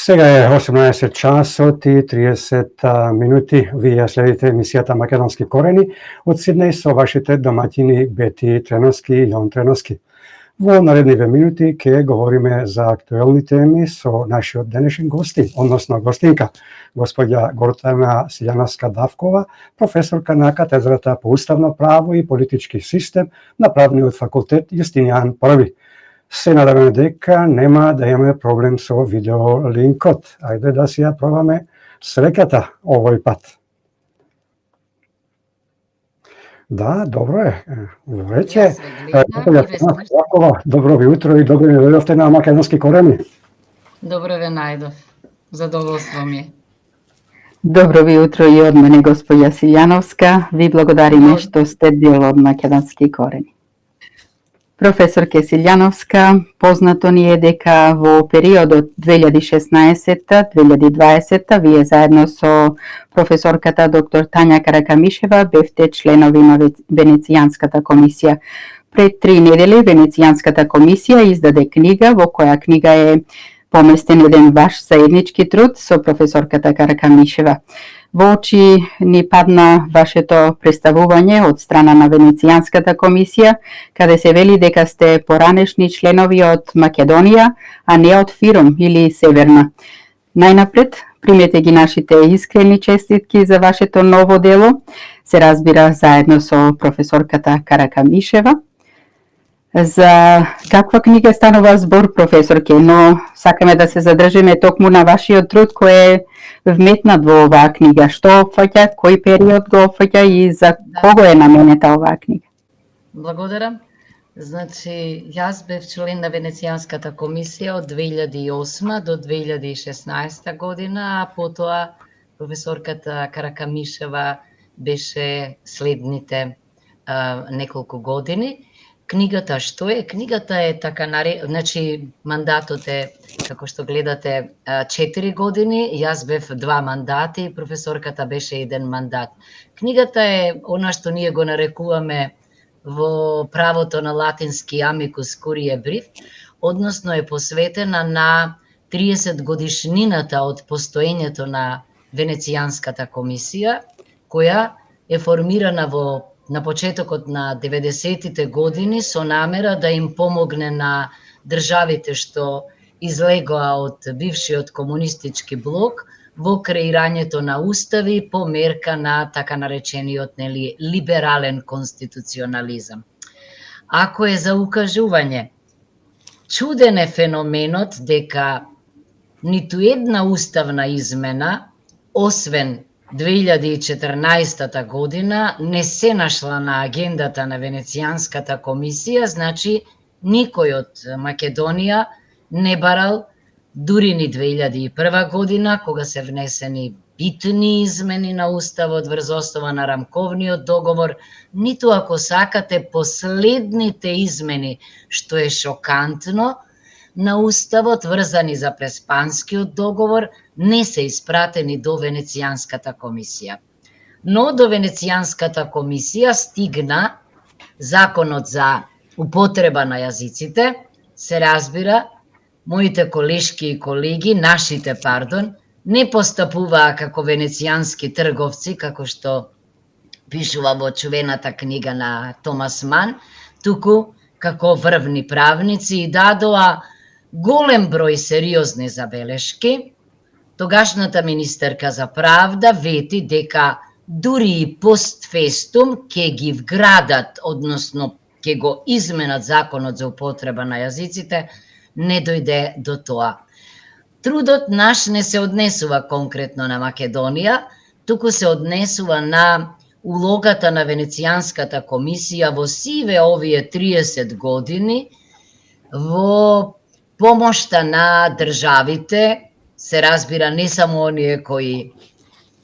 Сега е 18 часот и 30 минути. Вие следите емисијата Македонски корени од Сиднеј со вашите домаќини Бети Треновски и Јон Треновски. Во наредниве минути ќе говориме за актуелни теми со нашиот денешен гости, односно гостинка, господја Гордана Силјановска-Давкова, професорка на катедрата по уставно право и политички систем на Правниот факултет Јустинијан I. Се надеваме дека нема да имаме проблем со видеолинкот. Ајде да си ја пробаме среќата овој пат. Да, добро е. Веќе. Добро ви утро и добро ви дојдовте на Македонски корени. Добро ве најдов. Задоволство ми е. Добро ви утро и од мене, господја Силјановска. Ви благодариме што сте дел од Македонски корени. Професорке Силјановска, познато ни е дека во периодот 2016-2020 вие заедно со професорката доктор Тања Каракамишева бевте членови на Венецијанската комисија. Пред 3 недели Венецијанската комисија издаде книга, во која книга е поместен еден ваш заеднички труд со професорката Каракамишева. Во очи ни падна вашето представување од страна на Венецијанската комисија, каде се вели дека сте поранешни членови од Македонија, а не од Фиром или Северна. Најнапред, примете ги нашите искрени честитки за вашето ново дело, се разбира заедно со професорката Каракамишева. За каква книга станува збор, професорке, но сакаме да се задржиме токму на вашиот труд кој е вметнат во оваа книга. Што опфаќа, кој период го опфаќа и за кого е наменета оваа книга? Благодарам. Значи, јас бев член на Венецијанската комисија од 2008 до 2016 година, а потоа професорката Каракамишева беше следните неколку години. Книгата што е? Книгата е така значи мандатот е, како што гледате, 4 години, јас бев 2 мандати, професорката беше 1 мандат. Книгата е она што ние го нарекуваме во правото на латински amicus curiae brief, односно е посветена на 30 годишнината од постоењето на Венецијанската комисија, која е формирана на почетокот на 90-тите години со намера да им помогне на државите што излегоа од бившиот комунистички блок во креирањето на устави по мерка на така наречениот либерален конституционализам. Ако е за укажување, чуден е феноменот дека ниту една уставна измена, освен 2014 година, не се нашла на агендата на Венецијанската комисија, значи никој од Македонија не барал, дури ни 2001 година, кога се внесени битни измени на уставот врз основа на рамковниот договор, ниту ако сакате последните измени, што е шокантно, на уставот врзани за Преспанскиот договор, не се испратени до Венецијанската комисија. Но до Венецијанската комисија стигна законот за употреба на јазиците, се разбира, моите колешки и колеги, не постапуваа како венецијански трговци, како што пишува во чувената книга на Томас Ман, туку како врвни правници и дадоа голем број сериозни забелешки. Тогашната министерка за правда вети дека дури и постфестум ќе ги вградат, односно ќе го изменат законот за употреба на јазиците, не дојде до тоа. Трудот наш не се однесува конкретно на Македонија, туку се однесува на улогата на Венецијанската комисија во сиве овие 30 години во помошта на државите, се разбира не само оние кои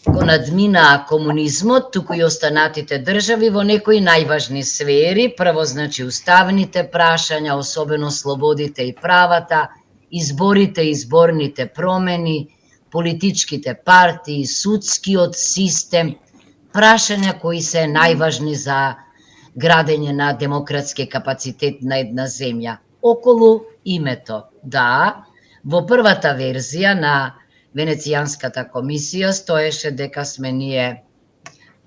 го надминаа комунизмот, туку и останатите држави во некои најважни сфери, прво значи уставните прашања, особено слободите и правата, изборите и изборните промени, политичките партии, судскиот систем, прашања кои се најважни за градење на демократски капацитет на една земја. Околу името, да, Во првата верзија на Венецијанската комисија стоеше дека сме ние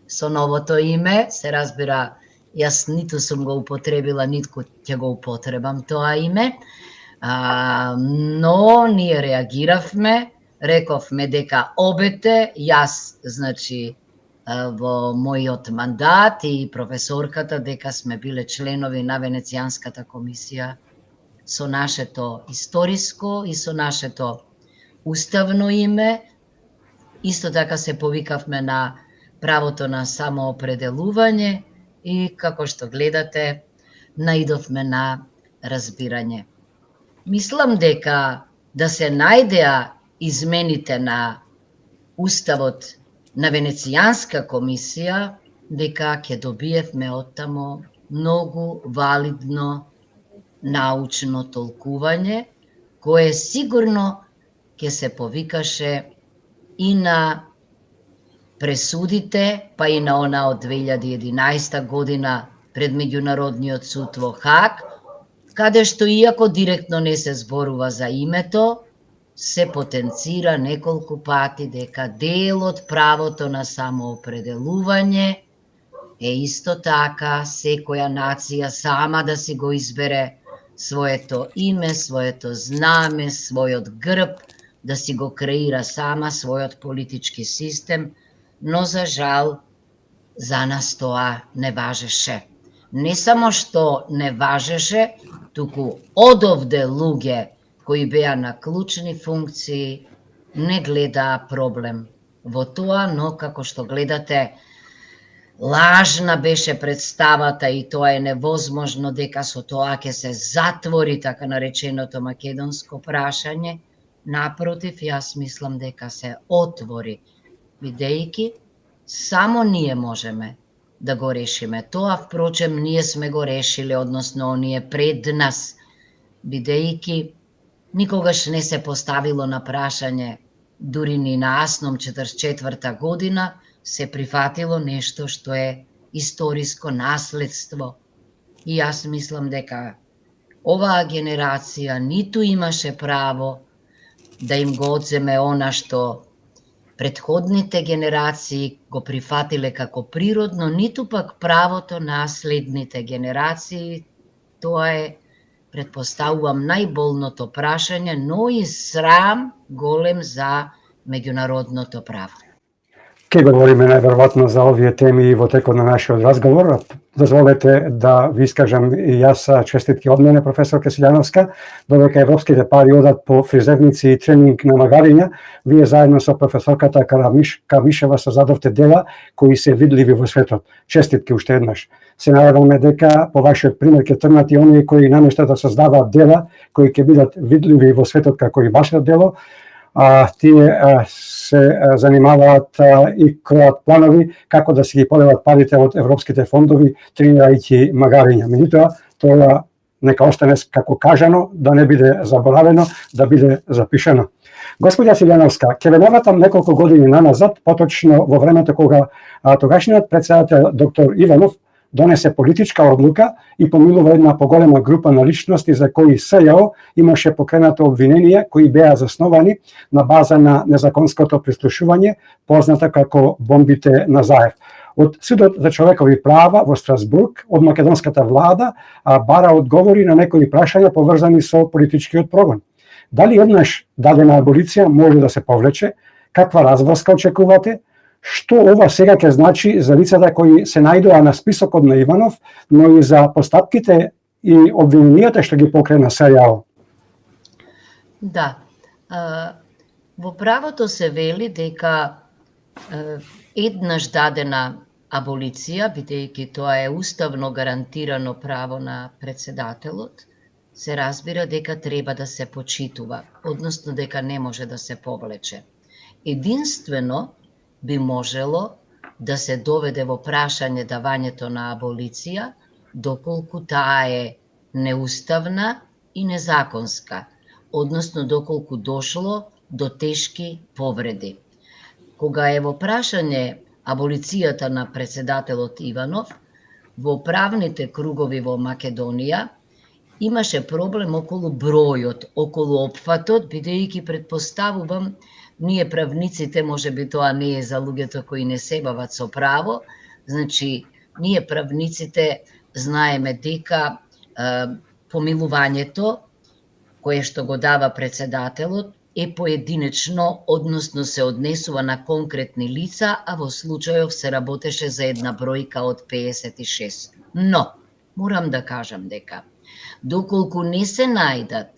со новото име, се разбира, јас ниту сум го употребила, нитко ќе го употребам тоа име, но ние реагиравме, рековме дека обете, јас, значи, во мојот мандат и професорката дека сме биле членови на Венецијанската комисија со нашето историско и со нашето уставно име. Исто така се повикавме на правото на самоопределување и, како што гледате, наидовме на разбирање. Мислам дека да се најдеа измените на уставот на Венецијанска комисија, дека ќе добиевме оттамо многу валидно научно толкување, кое сигурно ќе се повикаше и на пресудите, па и на она од 2011 година пред Меѓународниот суд во Хаг, каде што иако директно не се зборува за името, се потенцира неколку пати дека дел од правото на самоопределување е исто така секоја нација сама да си го избере своето име, своето знаме, својот грб, да си го креира сама својот политички систем, но за жал за нас тоа не важеше. Не само што не важеше, туку одовде луѓе кои беа на клучни функции не гледаа проблем во тоа, но како што гледате, лажна беше представата и тоа е невозможно дека со тоа ќе се затвори така нареченото македонско прашање. Напротив, јас мислам дека се отвори, бидејќи само ние можеме да го решиме тоа. Впрочем, ние сме го решиле, односно оние пред нас, бидејќи никогаш не се поставило на прашање, дури ни на Асном 44 година, се прифатило нешто што е историско наследство. И јас мислам дека оваа генерација ниту имаше право да им го одземе она што претходните генерации го прифатиле како природно, ниту пак правото на следните генерации. Тоа е, претпоставувам, најболното прашање, но и срам голем за меѓународното право. Ке говориме најверојатно за овие теми и во текот на нашиот разговор. Дозволете да ви искажам и јас честитки од мене, професор Кесилјановска, додека европските пари одат по фризерници и тренинг на магариња, вие заедно со професорката Камишева создадовте дела кои се видливи во светот. Честитки уште еднаш. Се надеваме дека по вашиот пример ќе тргнат и оние кои наместо да создаваат дела кои ќе бидат видливи во светот како и вашето дело, тие се занимаваат и креат планови како да си ги поделат парите од европските фондови, тренирајќи магариња. Меѓутоа, тоа нека остане како кажано, да не биде заборавено, да биде запишано. Господја Силјановска, ќе ве навратам неколку години наназад, поточно во времето кога тогашниот председател доктор Иванов донесе политичка одлука и помилува една поголема група на личности за кои СЈО имаше покренато обвиненија кои беа засновани на база на незаконското прислушување, позната како бомбите на Заев. Од Судот за човекови права во Страсбург, од македонската влада, бара одговори на некои прашања поврзани со политичкиот прогон. Дали еднаш дадена аболиција може да се повлече? Каква разврска очекувате? Што ова сега ќе значи за лицата кои се најдоа на списокот на Иванов, но и за постапките и обвиненијата што ги покрена СЈО? Да. Во правото се вели дека еднаш дадена аболиција, бидејќи тоа е уставно гарантирано право на председателот, се разбира дека треба да се почитува, односно дека не може да се повлече. Единствено би можело да се доведе во прашање давањето на аболиција, доколку таа е неуставна и незаконска, односно доколку дошло до тешки повреди. Кога е во прашање аболицијата на председателот Иванов, во правните кругови во Македонија имаше проблем околу бројот, околу опфатот, бидејќи претпоставувам, ние правниците, можеби тоа не е за луѓето кои не се бават со право, значи, ние правниците знаеме дека помилувањето кое што го дава председателот е поединечно, односно се однесува на конкретни лица, а во случајов се работеше за една бројка од 56. Но, морам да кажам дека, доколку не се најдат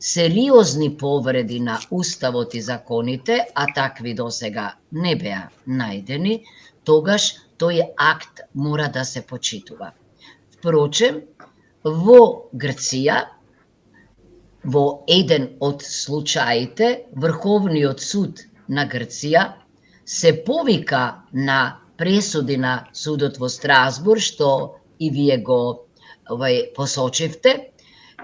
сериозни повреди на Уставот и законите, а такви досега не беа најдени, тогаш тој акт мора да се почитува. Впрочем, во Грција, во еден од случаите, Врховниот суд на Грција се повика на пресуди на судот во Страсбург, што и вие го посочивте,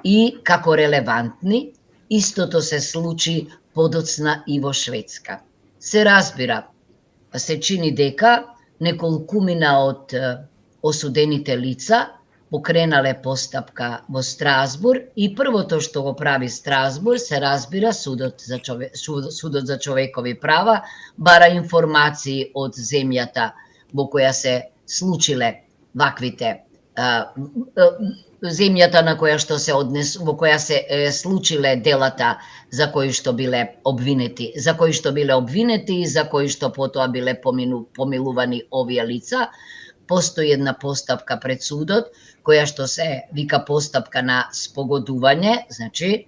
и како релевантни, истото се случи подоцна и во Шведска. Се разбира, се чини дека неколкумина од осудените лица покренале постапка во Страсбург и првото што го прави Страсбург, се разбира, Судот за човекови права бара информации од земјата во која се случиле ваквите земјата на која што се во која се случиле делата за кои што биле обвинети, и за кои што потоа биле помилувани овие лица. Постои една постапка пред судот, која што се вика постапка на спогодување, значи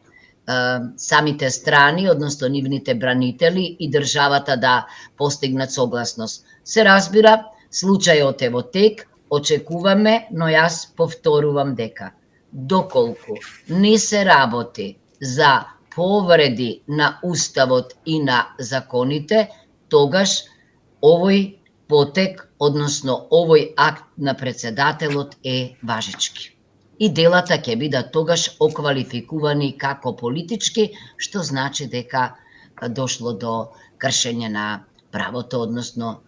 самите страни, односно нивните бранители и државата да постигнат согласност. Се разбира, случајот е во тек, очекуваме, но јас повторувам дека доколку не се работи за повреди на Уставот и на законите, тогаш овој потек, односно овој акт на председателот е важечки. И делата ќе бидат тогаш оквалификувани како политички, што значи дека дошло до кршење на правото, односно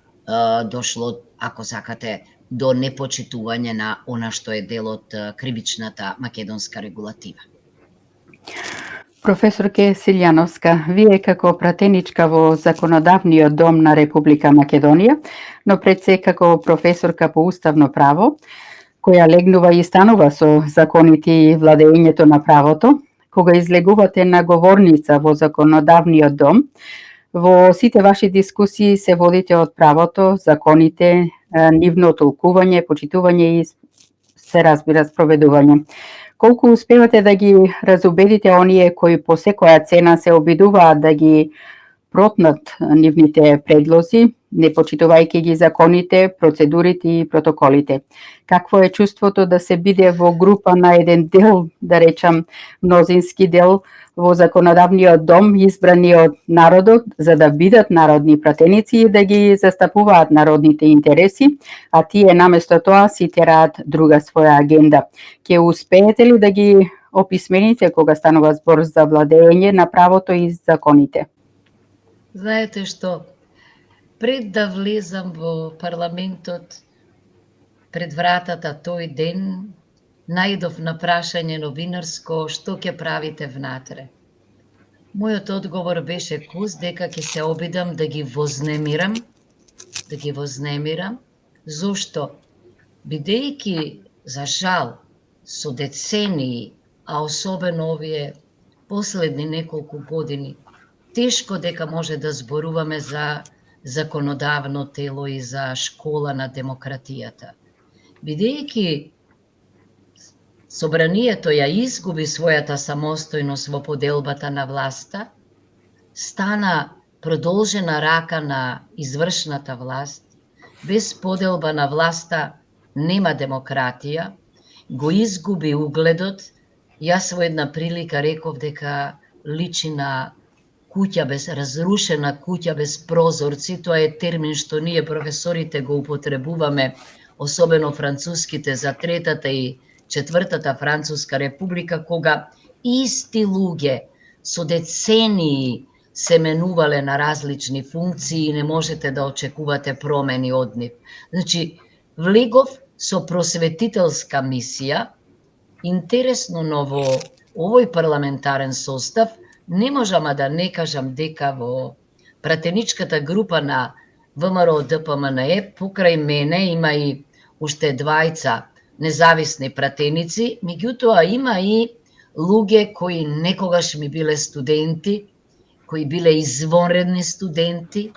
дошло, ако сакате, до непочитување на она што е дел од кривичната македонска регулатива. Професорке Силјановска, вие како пратеничка во Законодавниот дом на Република Македонија, но пред се како професорка по уставно право, која легнува и станува со законите и владењето на правото, кога излегувате на говорница во Законодавниот дом, во сите ваши дискусии се водите од правото, законите, нивно толкување, почитување и се разбира спроведување. Колку успевате да ги разубедите оние кои по секоја цена се обидуваат да ги протнат нивните предлози, не почитувајќи ги законите, процедурите и протоколите? Какво е чувството да се биде во група на еден дел, да речам мнозински дел, во Законодавниот дом, избрани од народот, за да бидат народни пратеници и да ги застапуваат народните интереси, а тие наместо тоа си тераат друга своја агенда? Ќе успеете ли да ги описмените кога станува збор за владење на правото и законите? Знаете што, пред да влезам во парламентот, пред вратата тој ден, најдов на прашање новинарско што ќе правите внатре. Мојот одговор беше куз дека ќе се обидам да ги вознемирам, зошто? Бидејќи, за жал, со децении, а особено овие последни неколку години, тешко дека може да зборуваме за законодавно тело и за школа на демократијата. Бидејќи собранието ја изгуби својата самостојност во поделбата на власта, стана продолжена рака на извршната власт, без поделба на власта нема демократија, го изгуби угледот. Јас во една прилика реков дека личи на куќа без разрушена куќа без прозорци. Тоа е термин што ние професорите го употребуваме, особено француските, за Третата и Четвртата Француска република, кога исти луѓе со децении се менувале на различни функции и не можете да очекувате промени од нив. Значи, влегов со просветителска мисија интересно, но во овој парламентарен состав не можам да не кажам дека во пратеничката група на ВМРО ДПМНЕ покрај мене има и уште двајца независни пратеници, меѓутоа има и луѓе кои некогаш ми биле студенти, кои биле извонредни студенти.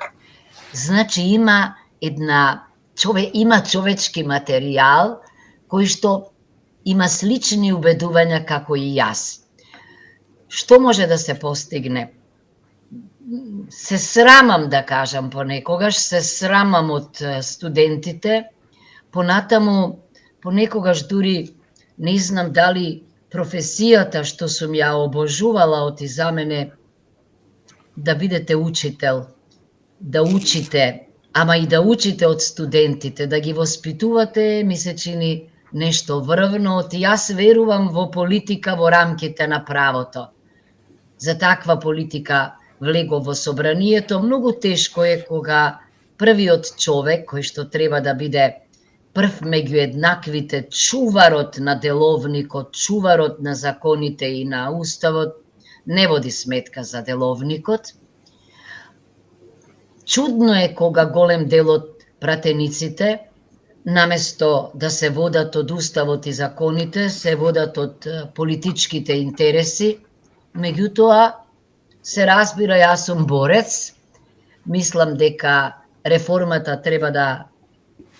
Значи има човечки материјал кој што има слични убедувања како и јас. Што може да се постигне? Се срамам да кажам понекогаш, се срамам од студентите, понатаму понекогаш дури не знам дали професијата што сум ја обожувала оти за мене да бидете учител, да учите, ама и да учите од студентите, да ги воспитувате, ми се чини нешто врвно, оти јас верувам во политика во рамките на правото. За таква политика влегов во собранието, многу тешко е кога првиот човек кој што треба да биде прв меѓу еднаквите, чуварот на деловникот, чуварот на законите и на уставот, не води сметка за деловникот. Чудно е кога голем дел од пратениците, наместо да се водат од уставот и законите, се водат од политичките интереси. Меѓутоа, се разбира, јас сум борец. Мислам дека реформата треба да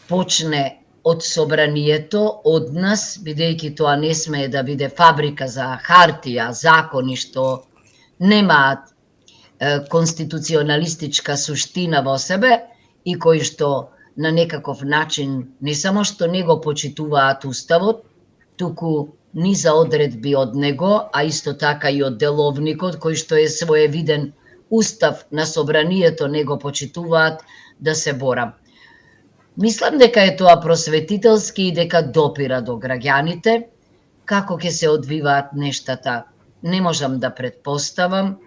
почне од собранието, од нас, бидејќи тоа не смее да биде фабрика за хартија, закони што немаат конституционалистичка суштина во себе и кои што на некаков начин не само што не го почитуваат уставот, туку низа одредби од него, а исто така и од деловникот, кој што е своевиден устав на собранието, не го почитуваат, да се борам. Мислам дека е тоа просветителски и дека допира до граѓаните. Како ќе се одвиваат нештата, не можам да претпоставам.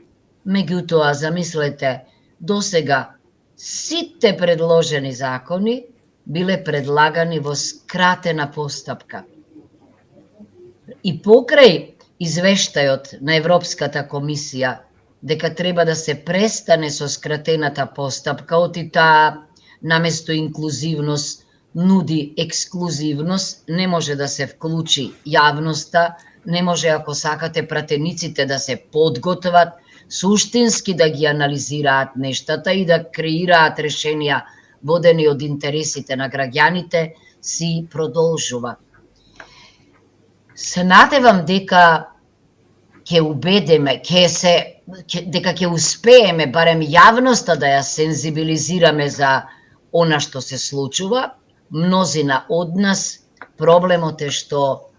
Меѓутоа, замислете, досега сите предложени закони биле предлагани во скратена постапка. И покрај извештајот на Европската комисија дека треба да се престане со скратената постапка, оти таа наместо инклузивност нуди ексклузивност, не може да се вклучи јавноста, не може, ако сакате, пратениците да се подготват, суштински да ги анализираат нештата и да креираат решенија водени од интересите на граѓаните, си продолжува. Се надевам дека ќе убедиме, дека ќе успееме барем јавноста да ја сензибилизираме за она што се случува. Мнозина од нас, проблемот е што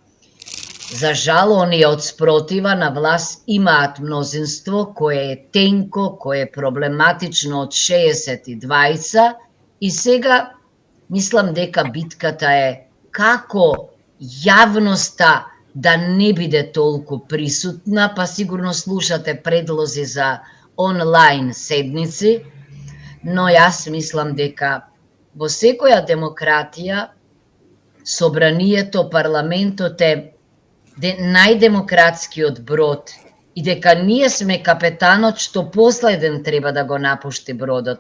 за жал оние од спротива на власт имаат мнозинство кое е тенко, кое е проблематично од 62 и сега мислам дека битката е како јавноста да не биде толку присутна, па сигурно слушате предлози за онлайн седници, но јас мислам дека во секоја демократија собранието, парламентот е најдемократскиот брод и дека ние сме капетанот што последен треба да го напушти бродот.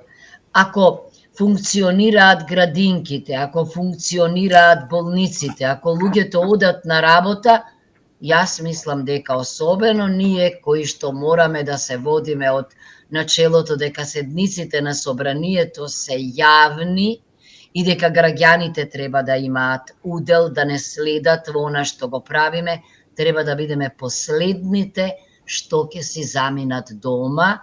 Ако функционираат градинките, ако функционираат болниците, ако луѓето одат на работа, јас мислам дека особено ние кои што мораме да се водиме од начелото дека седниците на собранието се јавни и дека граѓаните треба да имаат удел, да не следат во она што го правиме, треба да бидеме последните што ќе си заминат дома.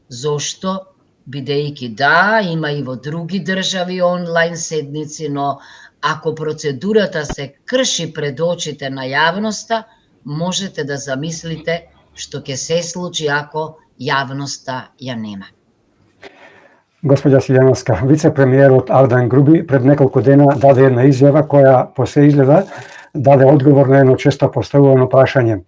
Зошто? Бидејќи да, има и во други држави онлайн седници, но ако процедурата се крши пред очите на јавноста, можете да замислите што ќе се случи ако јавноста ја нема. Госпоѓа Силјановска, вице-премиерот Ардан Груби пред неколку дена даде една изјава која по се изгледа даде одговор на едно често поставувано прашање.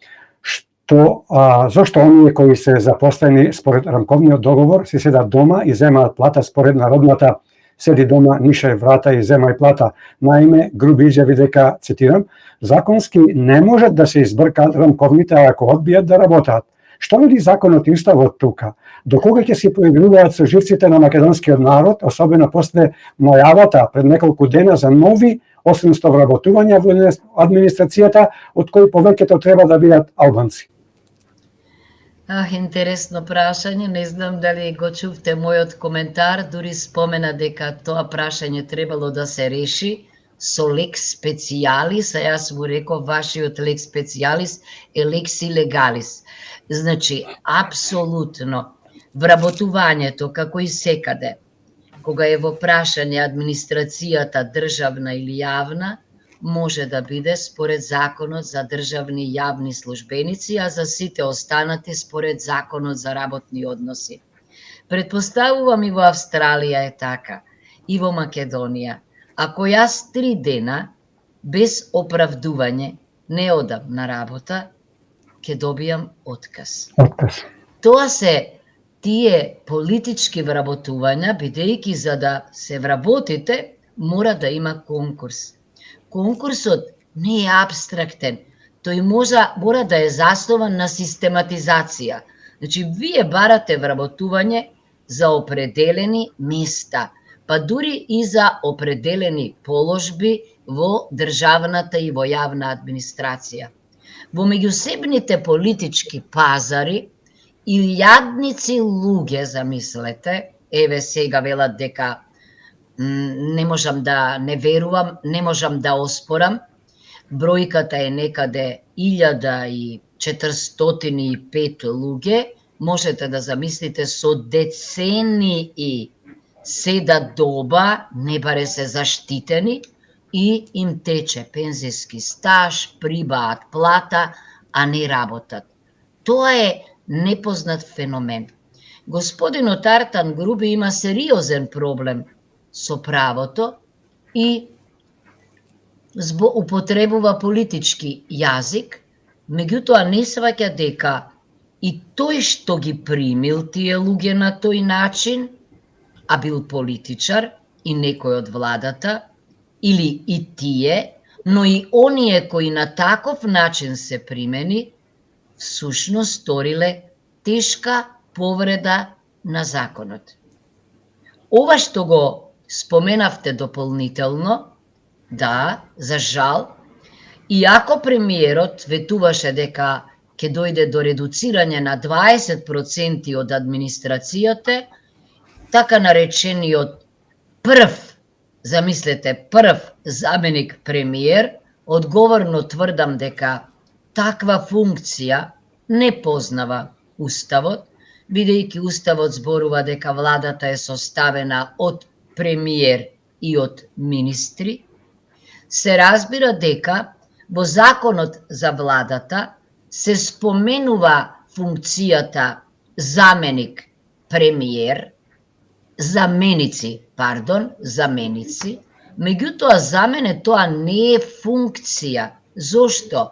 Зошто оние кои се запослени според рамковниот договор си седат дома и земаат плата според народната седи дома, нишај врата и земај плата. Наиме, Груби изјави дека, цитирам, законски не можат да се избркаат рамковните ако одбијат да работат. Што нуди законот и уставот тука? До кога ќе се поигруваат со живците на македонскиот народ, особено после најавата пред неколку дена за нови 800 вработувања во администрацијата, од кои повеќето треба да бидат албанци? Интересно прашање, не знам дали го чувте мојот коментар, дури спомена дека тоа прашање требало да се реши со лекс специјалис, а јас му реков вашиот лекс специјалис е лекс илегалис. Значи, апсолутно, вработувањето, како и секаде, кога е во прашање администрацијата државна или јавна, може да биде според законот за државни и јавни службеници, а за сите останати според законот за работни односи. Предпоставувам и во Австралија е така, и во Македонија. Ако јас 3 дена без оправдување не одам на работа, ќе добијам отказ. Тоа се тие политички вработувања, бидејќи за да се вработите, мора да има конкурс. Конкурсот не е абстрактен, тој мора да е заснован на систематизација. Значи, вие барате вработување за определени места, па дури и за определени положби во државната и во јавна администрација. Во меѓусебните политички пазари, илјадници луѓе, замислете, еве сега велат дека не можам да не верувам, не можам да оспорам, бројката е некаде 1405 луѓе, можете да замислите со децении седат доба, не баре се заштитени и им тече пензиски стаж, прибаат плата, а не работат. Тоа е непознат феномен. Господинот Артан Груби има сериозен проблем со правото и употребува политички јазик, меѓутоа не сваќа дека и тој што ги примил тие луѓе на тој начин, а бил политичар и некој од владата, или и тие, но и оние кои на таков начин се примени, всушност сториле тешка повреда на законот. Ова што го споменавте дополнително, да, за жал, иако премиерот ветуваше дека ќе дојде до редуцирање на 20% од администрацијата, така наречениот прв, замислете, прв заменик премиер, одговорно тврдам дека таква функција не познава Уставот, бидејќи Уставот зборува дека владата е составена од премиер и од министри, се разбира дека во законот за владата се споменува функцијата заменик премиер, заменици, меѓутоа за мене тоа не е функција. Зошто?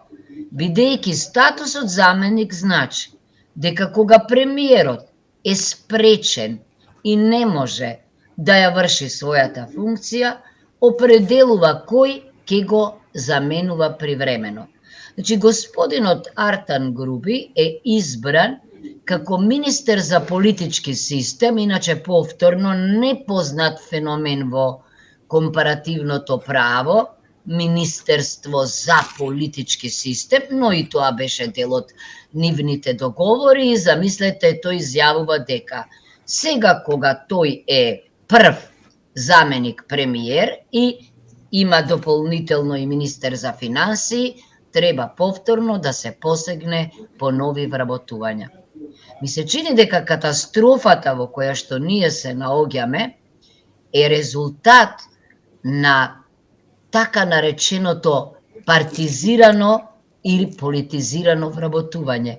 Бидејќи статусот заменик значи дека кога премиерот е спречен и не може да ја врши својата функција, определува кој ќе го заменува привремено. Значи, господинот Артан Груби е избран како министер за политички систем, иначе повторно непознат феномен во компаративното право, Министерство за политички систем, но и тоа беше дел од нивните договори и замислете, тој изјавува дека сега кога тој е прв заменик премиер и има дополнително и министер за финансии, треба повторно да се посегне по нови вработувања. Ми се чини дека катастрофата во која што ние се наоѓаме е резултат на така нареченото партизирано или политизирано вработување.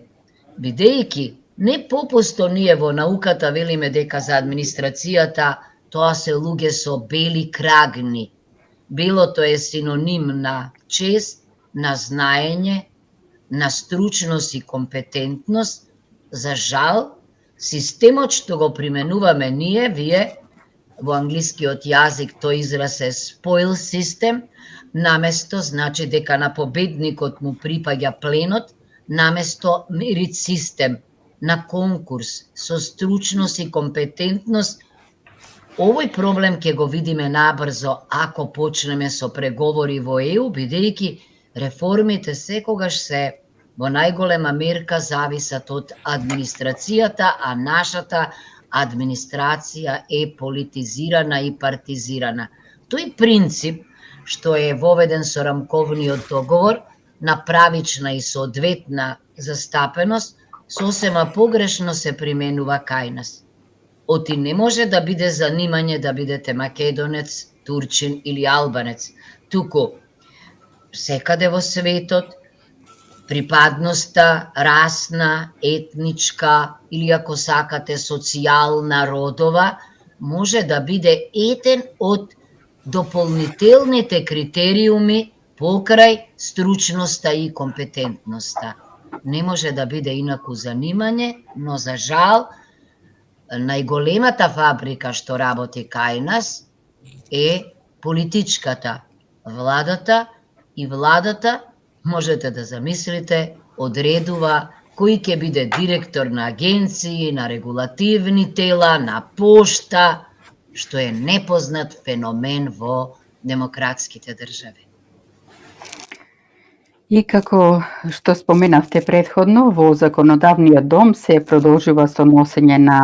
Бидејќи не попусто ние во науката велиме дека за администрацијата тоа се луѓе со бели крагни. Белото е синоним на чест, на знаење, на стручност и компетентност. За жал, системот што го применуваме ние, вие во англискиот јазик тој израз е spoil system, наместо значи дека на победникот му припаѓа пленот, наместо merit систем на конкурс со стручност и компетентност. Овој проблем ќе го видиме набрзо ако почнеме со преговори во ЕУ, бидејќи реформите секогаш се во најголема мерка зависат од администрацијата, а нашата администрација е политизирана и партизирана. Тој принцип што е воведен со рамковниот договор на правична и соодветна застапеност, сосема погрешно се применува кај нас. Оти не може да биде занимање да бидете македонец, турчин или албанец, туку секаде во светот припадноста расна, етничка или ако сакате социјална, родова, може да биде еден од дополнителните критериуми покрај стручноста и компетентноста. Не може да биде инаку занимање, но за жал, најголемата фабрика што работи кај нас е политичката, владата, и владата, можете да замислите, одредува кој ќе биде директор на агенции, на регулативни тела, на пошта, што е непознат феномен во демократските држави. И како што споменавте предходно, во законодавниот дом се продолжува со носење на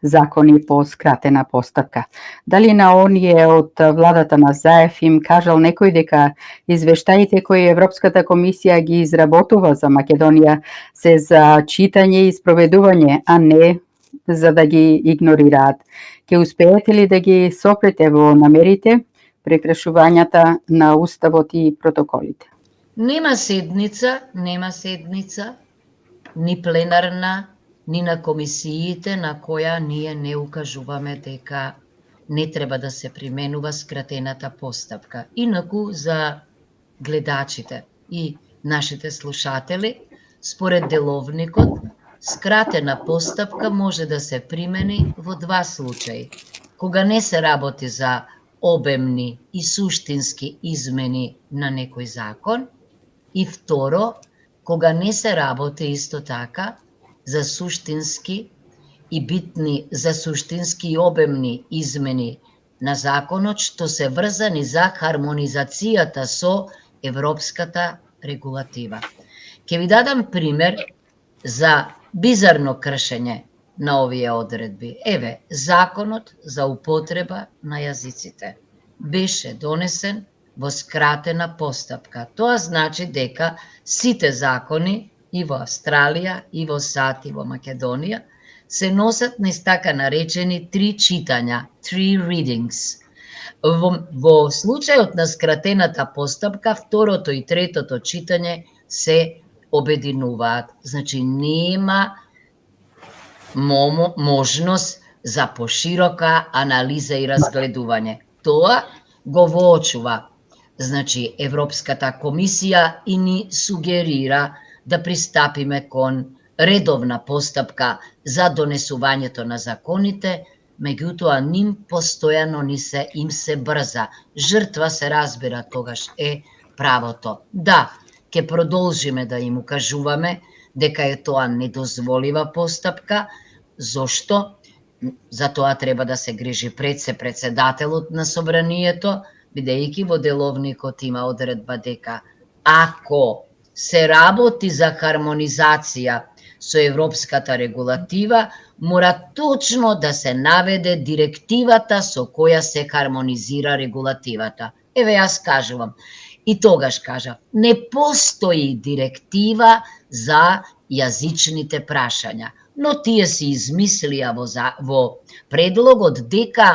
закони по скратена постапка. Дали на оние од владата на Заев им кажал некој дека извештаите кои Европската комисија ги изработува за Македонија се за читање и спроведување, а не за да ги игнорираат? Ќе успеете ли да ги сопрете во намерите, прекршувањата на уставот и протоколите? Нема седница, ни пленарна, ни на комисиите на која ние не укажуваме дека не треба да се применува скратената постапка. Инаку за гледачите и нашите слушатели, според деловникот, скратена постапка може да се примени во два случаи. Кога не се работи за обемни и суштински измени на некој закон, и второ, кога не се работи исто така за суштински и битни, за суштински и обемни измени на законот што се врзани за хармонизацијата со европската регулатива. Ќе ви дадам пример за бизарно кршење на овие одредби. Еве, законот за употреба на јазиците беше донесен во скратена постапка. Тоа значи дека сите закони и во Австралија, и во САД, и во Македонија се носат низ така наречени три читања, three readings. Во случајот на скратената постапка, второто и третото читање се обединуваат. Значи, нема можност за поширока анализа и разгледување. Тоа го воочува, значи, Европската комисија и ни сугерира да пристапиме кон редовна постапка за донесувањето на законите, меѓутоа ним постојано им се брза. Жртва се разбира тогаш е правото. Да, ќе продолжиме да им укажуваме дека е тоа недозволива постапка. Зошто? За тоа треба да се грижи пред се председателот на собранието, бидејќи во деловникот има одредба дека ако се работи за хармонизација со европската регулатива, мора точно да се наведе директивата со која се хармонизира регулативата. Еве, јас кажувам, и тогаш кажав, не постои директива за јазичните прашања, но тие се измислија во предлогот дека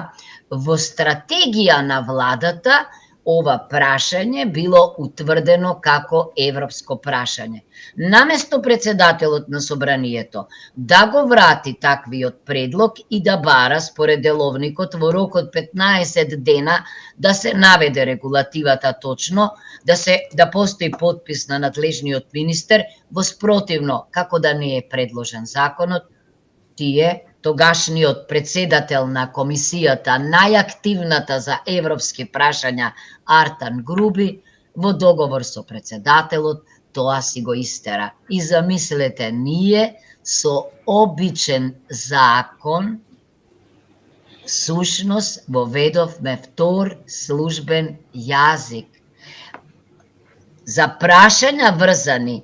во стратегија на владата ова прашање било утврдено како европско прашање. Наместо председателот на собранието да го врати таквиот предлог и да бара според деловникот во рок од 15 дена да се наведе регулативата точно, да постои подпис на надлежниот министер, во спротивно, како да не е предложен законот, тие тогашниот председател на комисијата, најактивната за европски прашања Артан Груби, во договор со председателот, тоа си го истера. И замислете, ние со обичен закон сушност воведовме втор службен јазик. За прашања врзани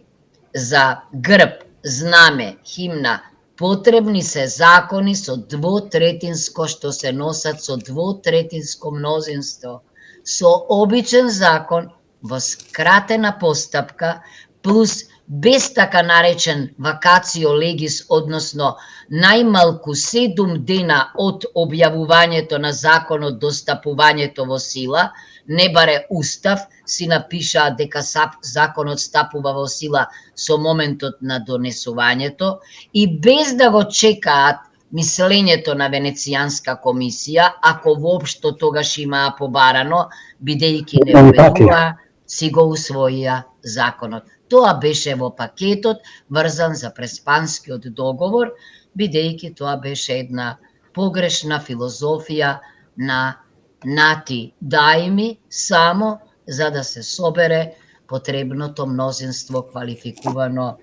за грб, знаме, химна, потребни се закони со двотретинско, што се носат со двотретинско мнозинство. Со обичен закон, во скратена постапка, плюс без така наречен вакацио легис, односно најмалку 7 дена од објавувањето на законот до стапувањето во сила, не баре устав, си напишаа дека законот стапува во сила со моментот на донесувањето и без да го чекаат мислењето на Венецијанска комисија, ако воопшто тогаш имаа побарано, бидејќи не убедуваа, си го усвоија законот. Тоа беше во пакетот врзан за Преспанскиот договор, бидејќи тоа беше една погрешна филозофија на Нати Дајми, само за да се собере потребното мнозинство квалификувано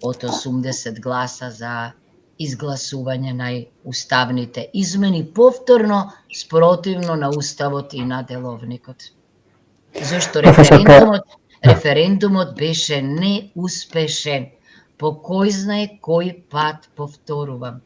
од 80 гласа за изгласување на уставните измени, повторно спротивно на уставот и на деловникот. Зошто референдумот беше неуспешен. По кој знае кој пат, повторувам.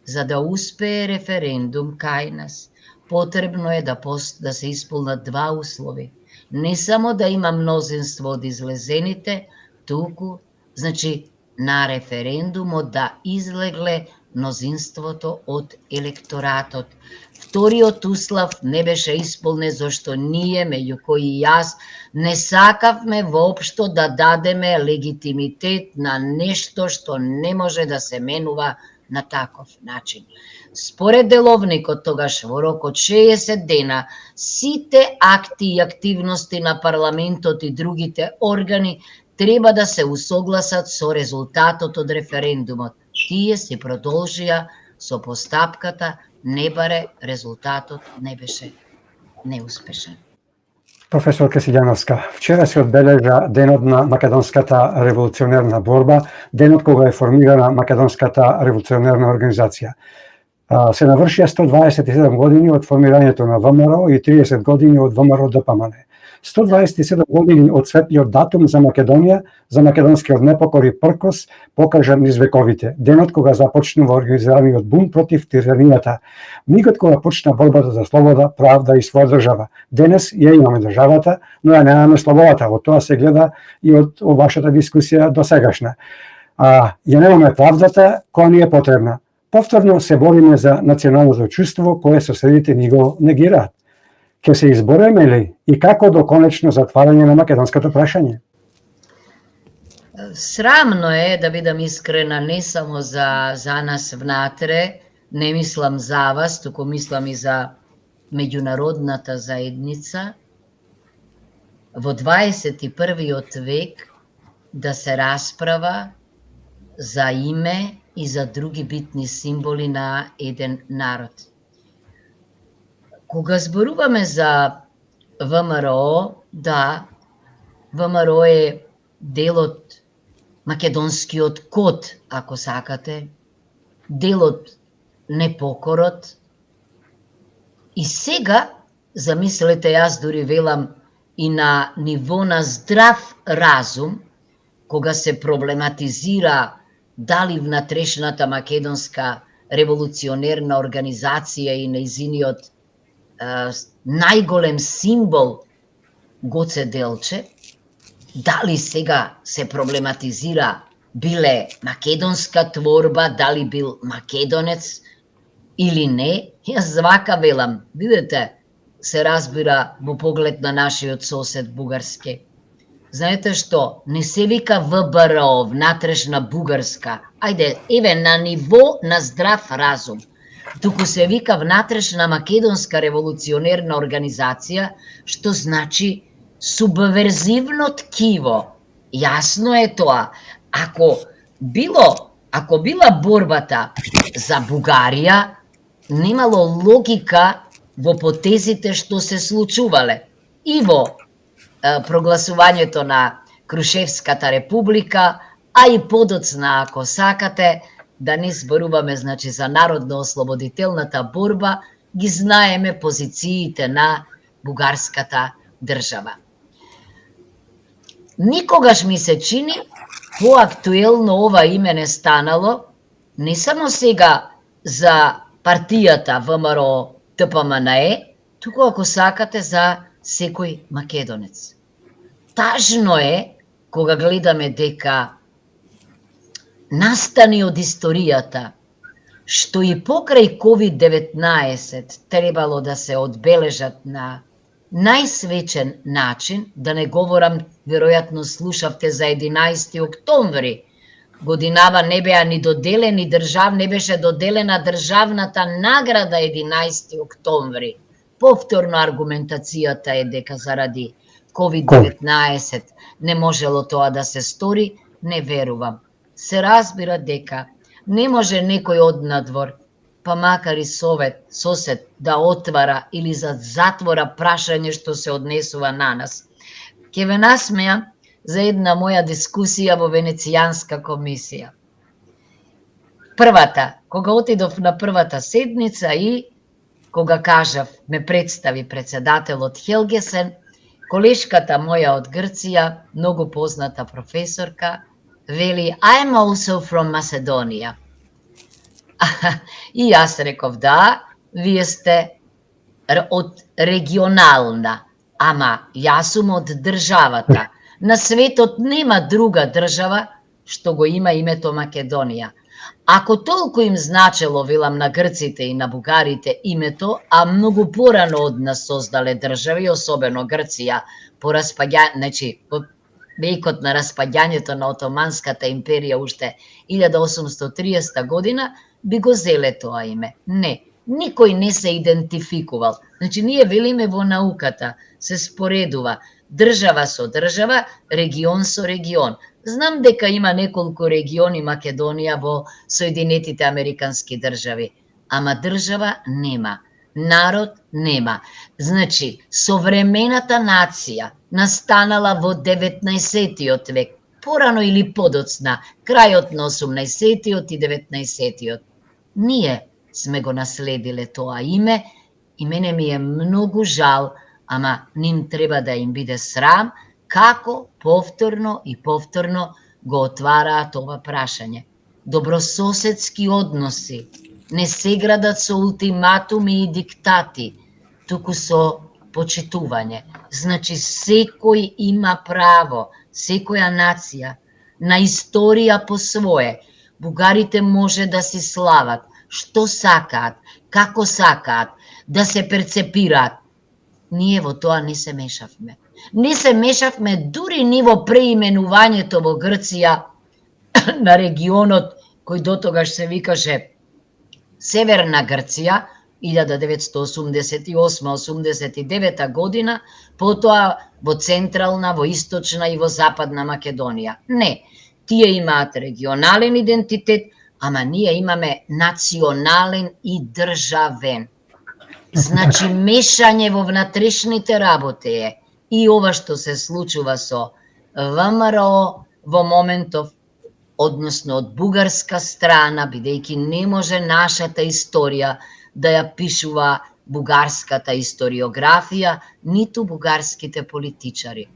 За да успее референдум кај нас, потребно е да се исполнат два услови. Не само да има мнозинство од излезените, туку, значи, на референдумот да излегле мнозинството од електоратот. Вториот услов не беше исполнен, зашто ние, меѓу кои јас, не сакавме воопшто да дадеме легитимитет на нешто што не може да се менува на таков начин. Според деловникот тогаш во рок од 60 дена, сите акти и активности на парламентот и другите органи треба да се усогласат со резултатот од референдумот. Тие се продолжија со постапката, не баре резултатот не беше неуспешен. Професор Кесиљановска, вчера се одбележа денот на Македонската револуционерна борба, денот кога е формирана Македонската револуционерна организација. Се навршија 127 години од формирањето на ВМРО и 30 години од ВМРО ДПМН. 127 години од светлиот датум за Македонија, за македонскиот непокор и пркос, покажан низ вековите. Денот кога започнува организираниот бунт против тиранијата. Мигот кога почна борбата за слобода, правда и своја држава. Денес ја имаме државата, но ја немаме слободата. Од тоа се гледа и од вашата дискусија до сегашна. Ја немаме правдата која ни е потребна. Повторно се бориме за националното чувство кое соседите ни го негираат. Ке се избореме ли и како до конечно затварање на македонското прашање? Срамно е, да бидам искрена, не само за нас внатре, не мислам за вас, туку мислам и за меѓународната заедница, во 21. век да се расправа за име и за други битни символи на еден народ. Кога зборуваме за ВМРО, да, ВМРО е дел од македонскиот код, ако сакате, дел од непокорот. И сега, замислете, јас дури велам и на ниво на здрав разум, кога се проблематизира дали внатрешната македонска револуционерна организација и нејзиниот најголем символ Гоце Делчев, дали сега се проблематизира биле македонска творба, дали бил македонец или не, јас вака велам, видите, се разбира во поглед на нашиот сосед Бугарски. Знаете што, не се вика ВБРО, внатрешна бугарска, ајде, еве на ниво на здрав разум, туку се вика внатрешна македонска револуционерна организација, што значи субверзивно ткиво. Јасно е тоа. Ако било Ако била борбата за Бугарија, немало логика во потезите што се случувале и во прогласувањето на Крушевската република, а и подоцна, ако сакате, да не зборуваме значи за народно-ослободителната борба, ги знаеме позициите на бугарската држава. Никогаш ми се чини поактуелно ова име не станало, не само сега за партијата ВМРО ТПМНЕ, туку ако сакате за секој македонец. Тажно е кога гледаме дека настани од историјата, што и покрај COVID-19 требало да се одбележат на најсвечен начин, да не говорам, веројатно слушавте за 11. октомври, годинава не беа ни доделени не беше доделена државната награда 11. октомври. Повторно аргументацијата е дека заради COVID-19 не можело тоа да се стори, не верувам. Се разбира дека не може некој од надвор, па макар и сосед да отвара или затвора прашање што се однесува на нас. Ке ве насмеам за една моја дискусија во Венецијанска комисија. Кога отидов на првата седница и кога кажав, ме представи председателот Хелгесен, колешката моја од Грција, многу позната професорка, вели, I'm also from Macedonia. И јас реков, да, вие сте од регионална, ама јас сум од државата. На светот нема друга држава што го има името Македонија. Ако толку им значело, велам, на грците и на бугарите името, а многу порано од нас создале држави, особено Грција, по значи, по векот на распаѓањето на Отоманската империја уште 1830 година, би го зеле тоа име. Не, никој не се идентификувал. Значи, ние велиме во науката, се споредува држава со држава, регион со регион. Знам дека има неколку региони Македонија во Соединетите Американски држави, ама држава нема, народ нема. Значи, современата нација настанала во 19. век, порано или подоцна, крајот на 18. и 19. Ние сме го наследиле тоа име и мене ми е многу жал, ама ним треба да им биде срам како повторно и повторно го отвараат ова прашање. Добрососедски односи не се градат со ултиматуми и диктати, туку со почитување. Значи, секој има право, секоја нација, на историја по свое. Бугарите може да си слават што сакаат, како сакаат, да се перцепираат. Ние во тоа не се мешавме. Не се мешавме дури ни во преименувањето во Грција на регионот кој дотогаш се викаше Северна Грција, 1988-89 година, потоа во Централна, во Источна и во Западна Македонија. Не, тие имаат регионален идентитет, ама ние имаме национален и државен. Значи, мешање во внатрешните работи е и ова што се случува со ВМРО во моментов, односно од бугарска страна, бидејќи не може нашата историја да ја пишува бугарската историографија, ниту бугарските политичари.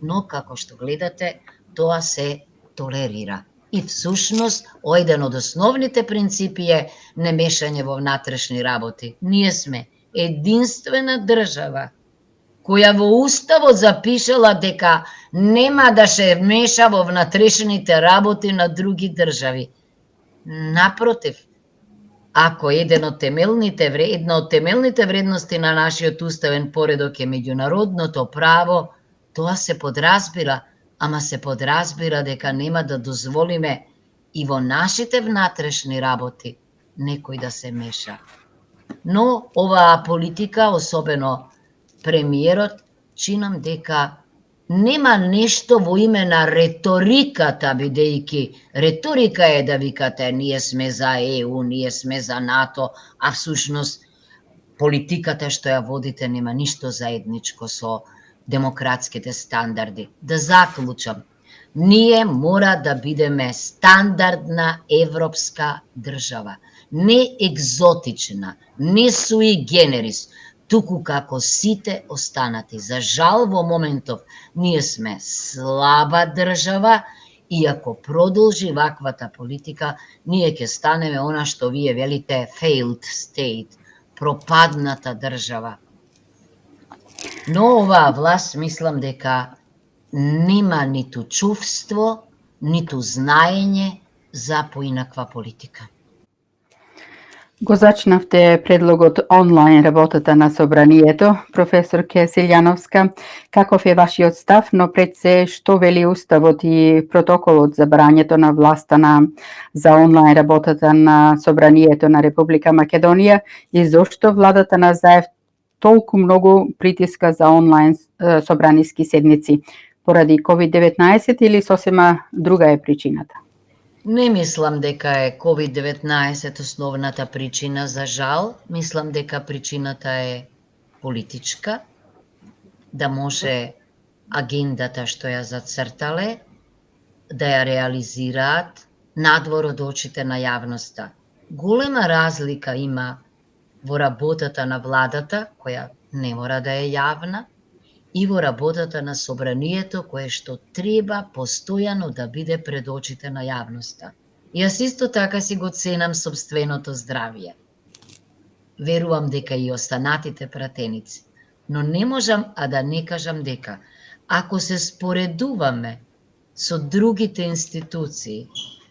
Но, како што гледате, тоа се толерира. И всушност, еден од основните принципи е немешање во внатрешни работи. Ние сме единствена држава која во Уставот запишала дека нема да се меша во внатрешните работи на други држави. Напротив, ако една од темелните вредности на нашиот уставен поредок е меѓународното право, тоа се подразбира, ама се подразбира дека нема да дозволиме и во нашите внатрешни работи некој да се меша. Но оваа политика, особено премиерот, чинам дека нема нешто во име на реториката, бидејќи реторика е да викате ние сме за ЕУ, ние сме за НАТО, а всушност политиката што ја водите нема ништо заедничко со демократските стандарди. Да заклучам, ние мора да бидеме стандардна европска држава, не екзотична, не суи генерис, туку како сите останати. За жал, во моментов, ние сме слаба држава и ако продолжи ваквата политика, ние ќе станеме она што вие велите failed state, пропадната држава. Но оваа власт, мислам дека нема ниту чувство, ниту знаење за поинаква политика. Го зачнавте предлогот онлайн работата на Собранието, професор Кесилјановска. Каков е вашиот став, но пред се што вели Уставот и протоколот за брањето на власта за онлайн работата на Собранието на Република Македонија и зошто владата на Заев толку многу притиска за онлайн собраниски седници? Поради COVID-19 или сосема друга е причината? Не мислам дека е COVID-19 основната причина, за жал. Мислам дека причината е политичка, да може агендата што ја зацртале, да ја реализираат надвор од очите на јавноста. Голема разлика има во работата на владата, која не мора да е јавна, и во работата на Собранието, кое што треба постојано да биде пред очите на јавноста. Јас исто така си го ценам собственото здравје. Верувам дека и останатите пратеници. Но не можам да не кажам дека, ако се споредуваме со другите институции,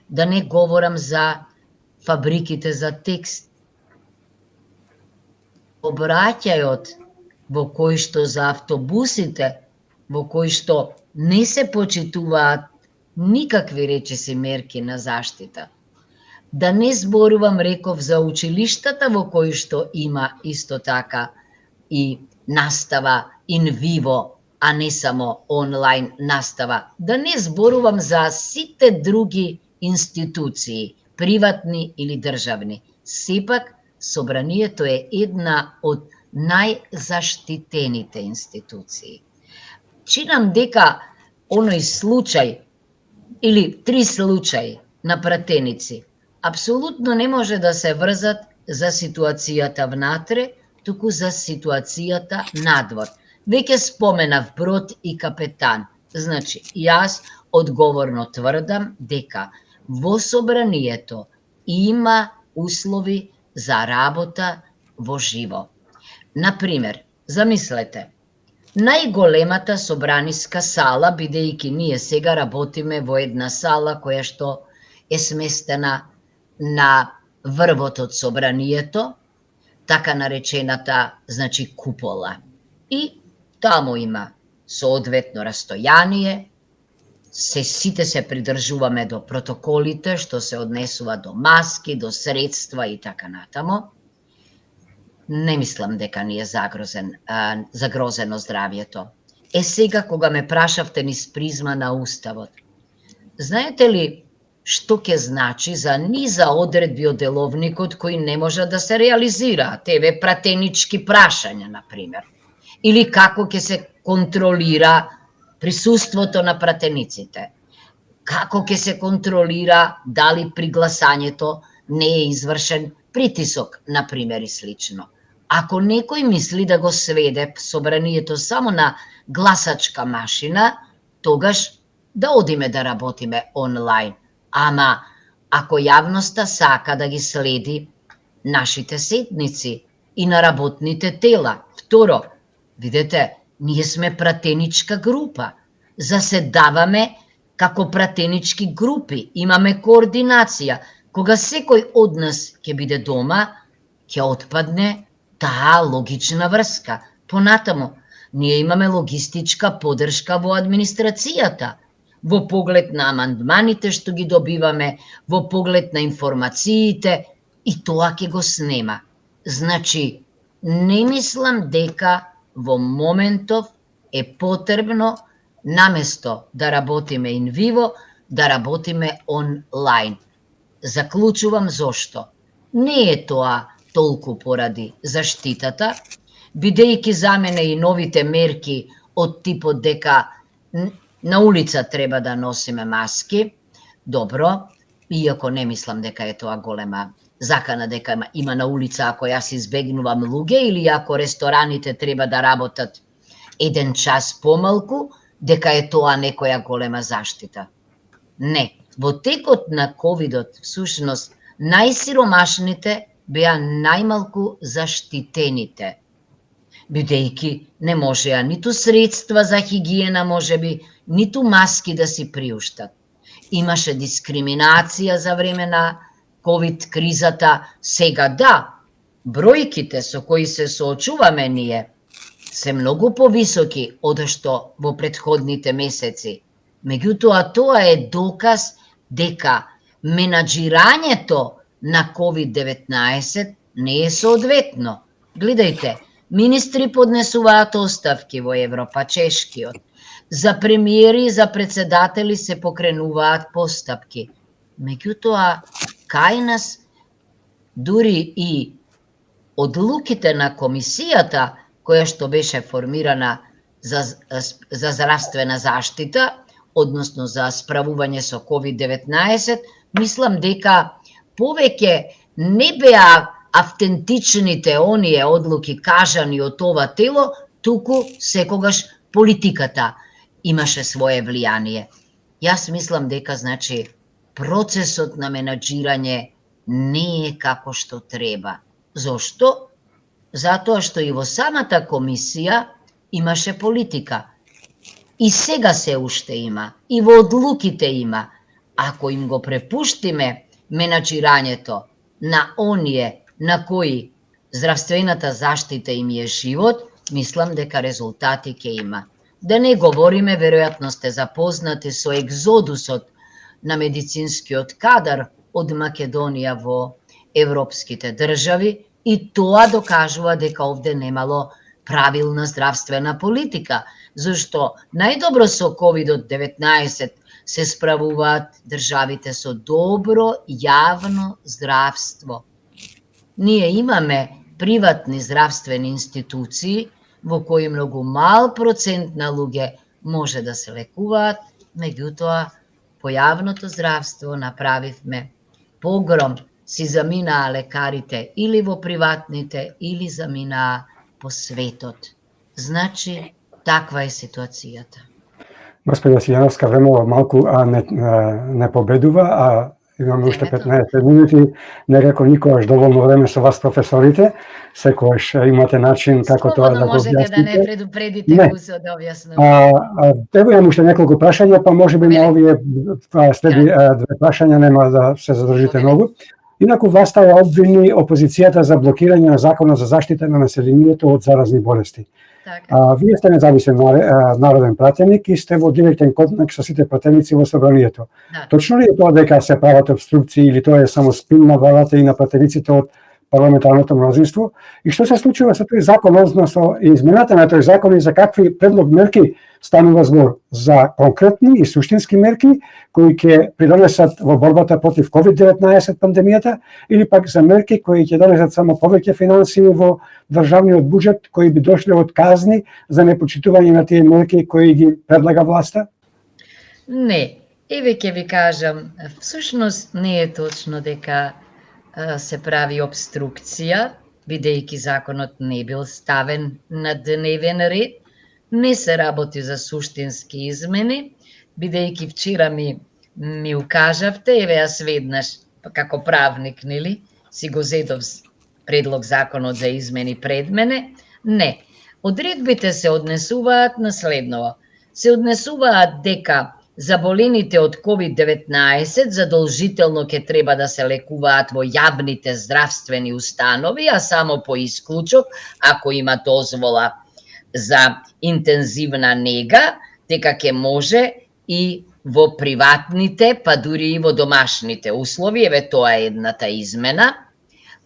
да не говорам за фабриките за текст, обраќајот во кои што за автобусите, во кои што не се почитуваат никакви речиси мерки на заштита. Да не зборувам, реков, за училиштата во кои што има исто така и настава in vivo, а не само онлайн настава. Да не зборувам за сите други институции, приватни или државни. Сепак, Собранието е една од најзаштитените институции. Чинам дека оној случај или 3 случаи на пратеници апсолутно не може да се врзат за ситуацијата внатре, туку за ситуацијата надвор. Веќе споменав брод и капетан. Значи, јас одговорно тврдам дека во Собранието има услови за работа во живо. Например, замислете, најголемата собраниска сала, бидејќи ние сега работиме во една сала која што е сместена на врвот од Собранието, така наречената, значи, купола. И таму има соодветно растојание, сите се придржуваме до протоколите што се однесува до маски, до средства и така натаму. Не мислам дека ни е загрозено здравјето. Сега кога ме прашавте низ призма на Уставот, знаете ли што ќе значи за низа одредби од деловникот кои не може да се реализираат? Еве пратенички прашања, например. Или како ќе се контролира присуството на пратениците? Како ќе се контролира дали при гласањето не е извршен притисок, например, и слично? Ако некој мисли да го сведе Собранието само на гласачка машина, тогаш да одиме да работиме онлайн. Ама, ако јавноста сака да ги следи нашите седници и на работните тела. Второ, видете, ние сме пратеничка група. Заседаваме како пратенички групи, имаме координација. Кога секој од нас ќе биде дома, ќе отпадне таа логична врска. Понатаму, ние имаме логистичка подршка во администрацијата, во поглед на амандманите што ги добиваме, во поглед на информациите, и тоа ќе го снема. Значи, не мислам дека во моментов е потребно наместо да работиме ин виво, да работиме онлайн. Заклучувам зошто. Не е тоа толку поради заштитата, бидејќи за мене и новите мерки од типот дека на улица треба да носиме маски, добро, иако не мислам дека е тоа голема закана дека има на улица ако јас избегнувам луѓе или ако рестораните треба да работат 1 час помалку, дека е тоа некоја голема заштита. Не, во текот на ковидот, всушност, најсиромашните беа најмалку заштитените, бидејќи не можеа ниту средства за хигиена, можеби, ниту маски да си приуштат. Имаше дискриминација за време на ковид кризата. Сега да, бројките со кои се соочуваме ние се многу повисоки од што во претходните месеци. Меѓутоа, тоа е доказ дека менаџирањето на COVID-19 не е соодветно. Гледајте, министри поднесуваат оставки во Европа, чешкиот. За премиери и за председатели се покренуваат постапки. Меѓутоа, кај нас дури и одлуките на комисијата, која што беше формирана за здравствена заштита, односно за справување со COVID-19, мислам дека повеќе не беа автентичните оние одлуки кажани од ова тело, туку секогаш политиката имаше свое влијание. Јас мислам дека, значи, процесот на менаџирање не е како што треба. Зошто? Затоа што и во самата комисија имаше политика. И сега се уште има, и во одлуките има. Ако им го препуштиме менаџирањето на оние на кои здравствената заштита им е живот, мислам дека резултати ќе има. Да не говориме, веројатно сте запознати со екзодусот на медицинскиот кадар од Македонија во европските држави, и тоа докажува дека овде немало правилна здравствена политика, зашто најдобро со COVID-19 се справуваат државите со добро јавно здравство. Ние имаме приватни здравствени институции во кои многу мал процент на луѓе може да се лекуваат, меѓутоа по јавното здравство направивме погром, си заминаа лекарите или во приватните, или заминаа по светот. Значи, таква е ситуацијата. Господја Силјановска, времево малку не победува, а имаме уште 15 минути. Некако никогаш доволно време со вас, професорите. Секогаш имате начин како тоа да го објасните. Можете да не предупредите кусо да објаснувате. Ево имам уште неколку прашања, па можеби на овие следи две прашања нема да се задржите многу. Инаку власта ја обвини опозицијата за блокирање на законот за заштита на населението од заразни болести. Вие сте независен народен пратеник и сте во директен контакт со сите пратеници во собранието. Точно ли е тоа дека се прават обструкции или тоа е само спин на владата и на пратениците од парламентарното мнозинство? И што се случува со тој закон, односно измената на тој закон, и за какви предлог мерки станува збор? За конкретни и суштински мерки кои ќе придонесат во борбата против COVID-19 пандемијата, или пак за мерки кои ќе донесат само повеќе финансии во државниот буџет, кои би дошле од казни за непочитување на тие мерки кои ги предлага власта? Не, еве ќе ви кажам, всушност не е точно дека се прави обструкција, бидејќи законот не бил ставен на дневен ред. Не се работи за суштински измени, бидејќи вчера ми укажавте, еве јас веднаш, како правник, нели, си го зедов предлог законот за измени пред мене. Не, одредбите се однесуваат на следново. Се однесуваат дека заболените од COVID-19 задолжително ќе треба да се лекуваат во јавните здравствени установи, а само по исклучок, ако има дозвола за интензивна нега, дека ќе може и во приватните, па дури и во домашните услови, еве тоа е едната измена.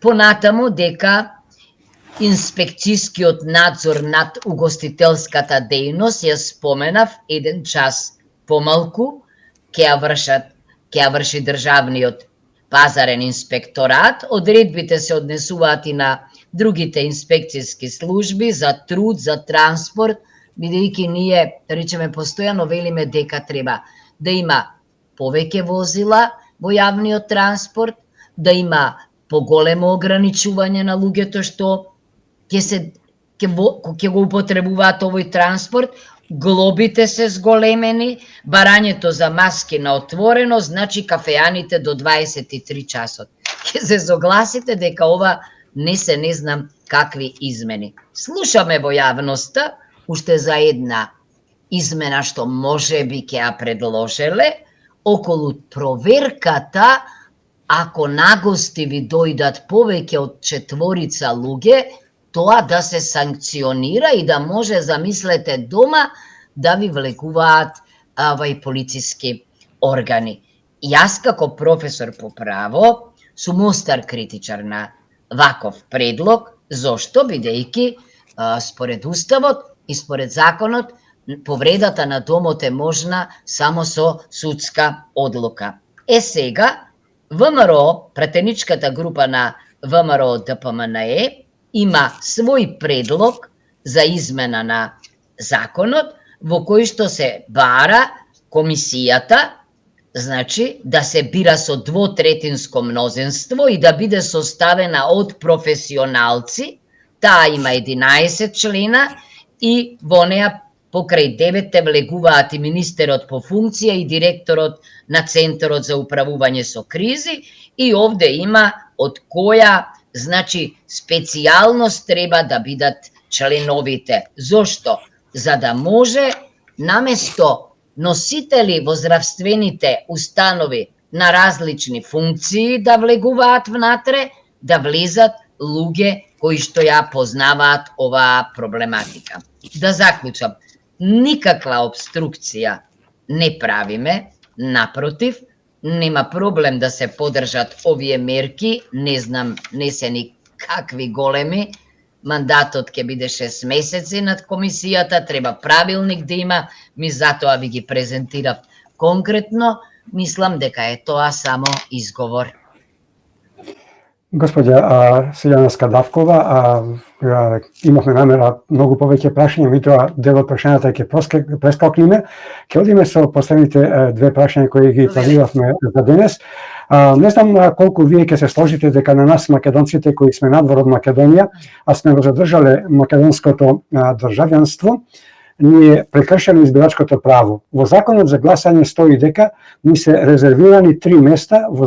Понатаму дека инспекцијскиот надзор над угостителската дејност, ја споменав, 1 час помалку ќе ја врши државниот пазарен инспекторат. Одредбите се однесуваат и на другите инспекцијски служби за труд, за транспорт, бидејќи ние, да речеме, постојано велиме дека треба да има повеќе возила во јавниот транспорт, да има поголемо ограничување на луѓето што ќе го употребуваат овој транспорт, глобите се зголемени, барањето за маски на отворено, значи кафеаните до 23 часот. Ќе се согласите дека ова не знам какви измени. Слушаме во јавноста уште за една измена што може би ќе ја предложеле околу проверката ако на гости ви дојдат повеќе од 4 луѓе, тоа да се санкционира и да може, замислете, дома да ви влегуваат и полициски органи. Јас како професор по право сум остар критичар на ваков предлог. Зошто? Бидејќи според Уставот и според законот повредата на домот е можна само со судска одлука. Сега ВМРО, пратеничката група на ВМРО ДПМНЕ, има свој предлог за измена на законот, во кој што се бара комисијата, значи, да се бира со 2/3 мнозинство и да биде составена од професионалци. Таа има 11 члена и во неа покрај 9 влегуваат и министерот по функција и директорот на Центарот за управување со кризи, и овде има од која, значи, специјалност треба да бидат членовите. Зошто? За да може наместо носители во здравствените установи на различни функции да влегуваат внатре, да влезат луѓе кои што ја познаваат оваа проблематика. Да заклучам, никаква обструкција не правиме, напротив, нема проблем да се подржат овие мерки, не знам, не се ни какви големи, мандатот ќе биде 6 месеци над комисијата, треба правилник да има, ми затоа ви ги презентирав конкретно, мислам дека е тоа само изговор. Господја Силјана Скадавкова, имавме намера многу повеќе прашања, меѓутоа дел од прашањата ќе прескокнеме. Ќе одиме со последните 2 прашања кои ги планиравме за денес. Не знам колку вие ќе се сложите дека на нас македонците кои сме надвор од Македонија, а сме го задржале македонското државјанство, ние прекршено избирачкото право. Во законот за гласање стои дека ни се резервирани 3 места во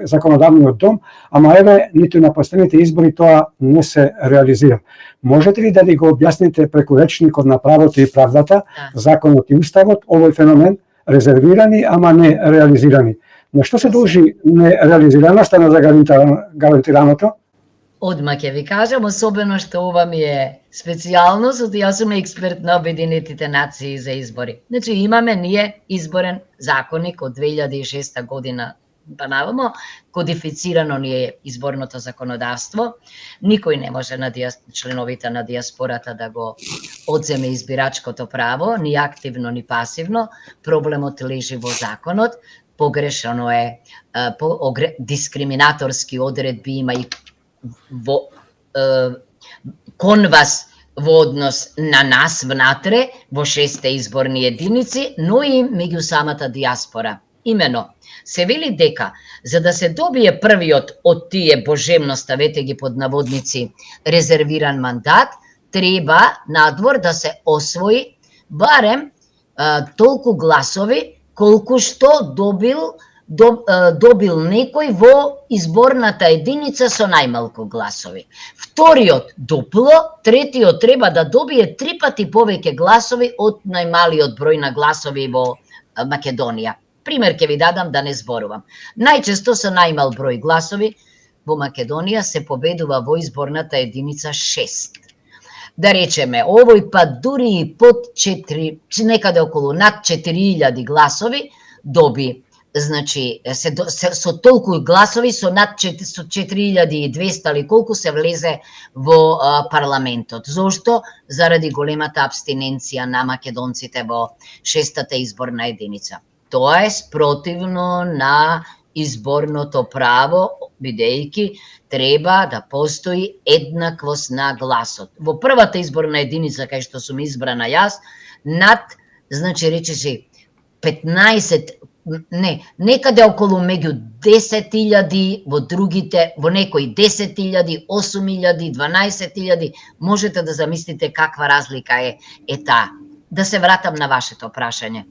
законодавниот дом, ама еве ниту на последните избори тоа не се реализира. Можете ли да ни го објасните преку речникот на правото и правдата, законот и уставот, овој феномен резервирани, ама не реализирани? На што се должи нереализираноста на загарантираното? Одма ќе ви кажам, особено што ова ми е специјалност, јас сум експерт на Обединетите нации за избори. Значи имаме ние изборен законник од 2006 година па навамо, кодифицирано ни е изборното законодавство. Никој не може на членовите на диаспората да го одземе избирачкото право, ни активно, ни пасивно. Проблемот лежи во законот. Погрешано е, дискриминаторски одредби има и во кон вас во однос на нас внатре, во 6 изборни единици, но и меѓу самата диаспора. Имено, се вели дека, за да се добие првиот од тие божемно, ставете ги под наводници, резервиран мандат, треба надвор да се освои барем толку гласови колку што добил некој во изборната единица со најмалку гласови. Вториот дупло, третиот треба да добие 3 пати повеќе гласови од најмалиот број на гласови во Македонија. Пример ќе ви дадам да не зборувам. Најчесто со најмал број гласови во Македонија се победува во изборната единица 6. Да речеме, овој пат дури и под 4, некаде околу над 4000 гласови доби значи со толку гласови, со над 4200 или колку се влезе во парламентот. Зошто? Заради големата абстиненција на македонците во 6-та изборна единица. Тоа е спротивно на изборното право, бидејќи треба да постои еднаквост на гласот. Во првата изборна единица кај што сум избрана јас, над, значи речиси 15, некаде околу меѓу 10.000, во другите, во некои 10.000, 8.000, 12.000, можете да замислите каква разлика е таа. Да се вратам на вашето прашање.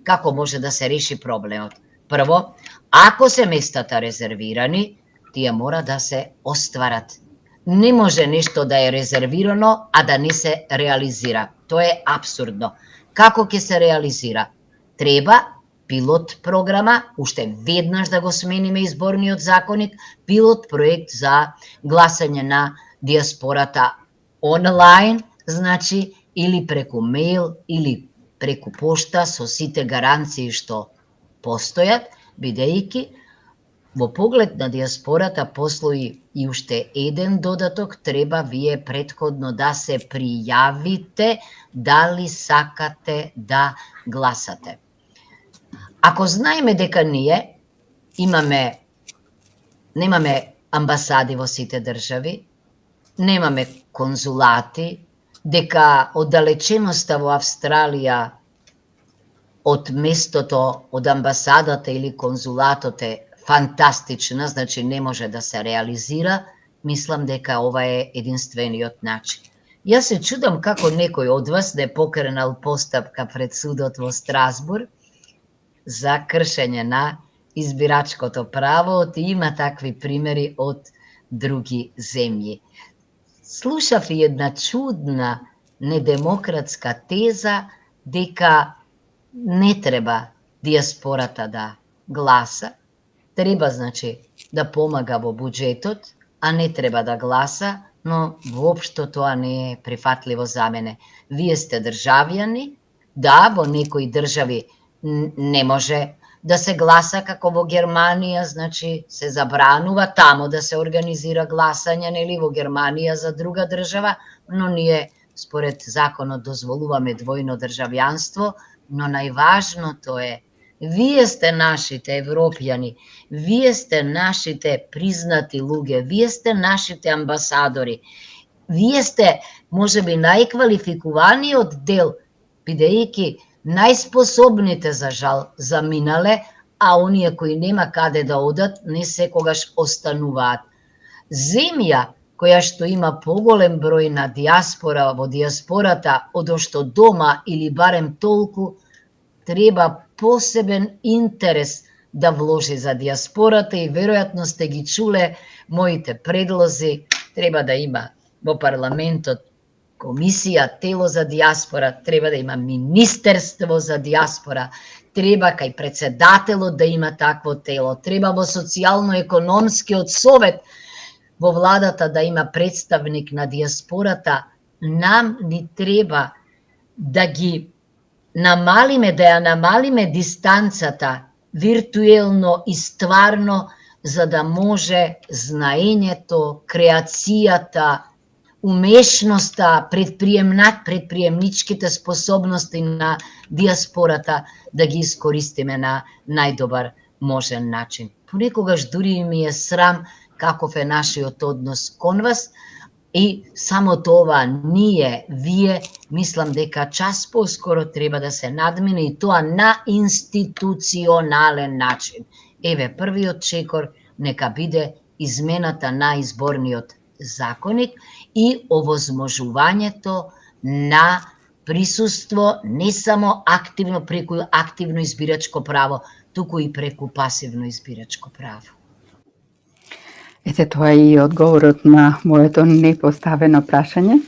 Како може да се реши проблемот? Прво, ако се местата резервирани, тие мора да се остварат. Не може нешто да е резервирано, а да не се реализира. Тоа е апсурдно. Како ќе се реализира? Треба пилот програма, уште веднаш да го смениме изборниот законник, пилот проект за гласање на диаспората онлайн, значи или преку мејл, или преку пошта со сите гаранции што постојат, бидејќи во поглед на диаспората постои и уште еден додаток, треба вие претходно да се пријавите дали сакате да гласате. Ако знаеме дека ние немаме амбасади во сите држави, немаме конзулати, дека оддалеченоста во Австралија од местото, од амбасадата или конзулатот е фантастична, значи не може да се реализира, мислам дека ова е единствениот начин. Јас се чудам како некој од вас не покренал постапка пред судот во Страсбург за кршење на избирачкото право, и има такви примери од други земји. Слушав и една чудна недемократска теза дека не треба диаспората да гласа, треба, значи, да помага во буџетот, а не треба да гласа, но воопшто тоа не е прифатливо за мене. Вие сте државјани, да, во некои држави не може да се гласа како во Германија, значи се забранува тамо да се организира гласање, нели, во Германија за друга држава, но ние според законот дозволуваме двојно државјанство, но најважното е, вие сте нашите европјани, вие сте нашите признати луѓе, вие сте нашите амбасадори, вие сте можеби најквалификуваниот дел, бидејќи најспособните за жал заминале, а оние кои нема каде да одат, не секогаш остануваат. Земја која што има поголем број на диаспора во диаспората, одошто дома или барем толку, треба посебен интерес да вложи за диаспората и веројатно сте ги чуле моите предлози, треба да има во парламентот комисија, тело за диаспора, треба да има министерство за диаспора, треба кај председателот да има такво тело, треба во социјално-економскиот совет во владата да има представник на диаспората. Нам ни треба да ги намалиме, да ја намалиме дистанцата виртуелно и стварно, за да може знаењето, креацијата, умешноста, предприемничките способности на диаспората да ги искористиме на најдобар можен начин. Понекогаш дури ми е срам каков е нашиот однос кон вас и само тоа ние, вие, мислам дека час поскоро треба да се надмине и тоа на институционален начин. Еве, првиот чекор нека биде измената на изборниот законник и овозможувањето на присуство не само активно преку активно избирачко право, туку и преку пасивно избирачко право. Ете, тоа е и одговорот на моето непоставено прашање.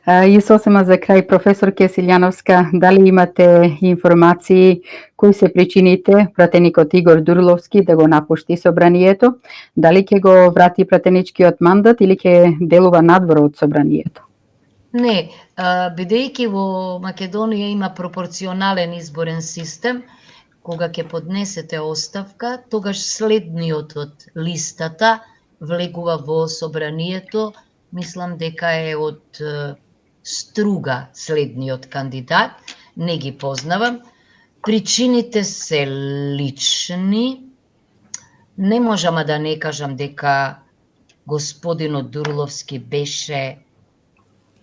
И сосема за крај, професор Кесилјановска, дали имате информации кои се причините пратеникот Игор Дурловски да го напушти собранието? Дали ќе го врати пратеничкиот мандат или ќе делува надвор од собранието? Не, бидејќи во Македонија има пропорционален изборен систем, кога ќе поднесете оставка, тогаш следниот од листата влегува во собранието, мислам дека е од Струга следниот кандидат, не ги познавам. Причините се лични. Не можам да не кажам дека господинот Дурловски беше